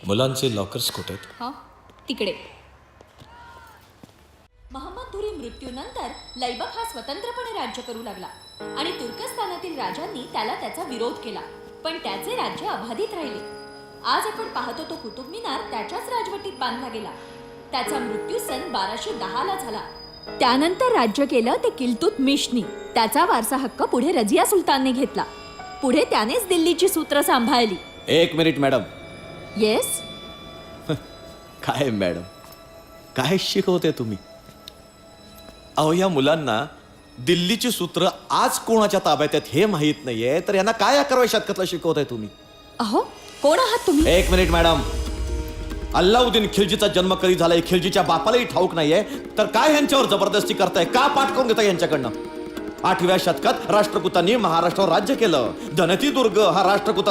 मुलांचे लॉकर्स कुठे आहेत? हा तिकडे. महम्मदधुरी मृत्यूनंतर लैबक हा स्वतंत्रपणे राज्य करू लागला आणि तुर्कस्तानातील राजांनी त्याला त्याचा विरोध केला, पण त्याचे राज्य अबाधित राहिले. आज आपण पाहतो तो कुतुब मिनार त्याच्याच राजवटीत बांधला गेला. त्याचा मृत्यू सन 1210 झाला. त्यानंतर राज्य केलं ते किल्तुतमिशनी. त्याचा वारसा हक्क पुढे रझिया सुलतानने घेतला. पुढे त्यानेच दिल्लीची सूत्र सांभाळली. एक मिनिट मॅडम. येस. काय मॅडम, काय शिकवते तुम्ही? अहो, या मुलांना दिल्लीची सूत्र आज कोणाच्या ताब्यात आहेत हे माहीत नाहीये, तर यांना काय 11व्या शतकातलं शिकवताय तुम्ही? अहो, कोण आहात तुम्ही? एक मिनिट मॅडम. अल्लाउद्दीन खिलजीचा जन्म कधी झालाय खिलजीच्या बापालाही ठाऊक नाहीये, तर काय यांच्यावर जबरदस्ती करताय? का पाठ करून घेताय यांच्याकडनं? 8व्या शतकात राष्ट्रकुतांनी महाराष्ट्रावर राज्य केलं. धनती दुर्ग हा राष्ट्रकुतांचा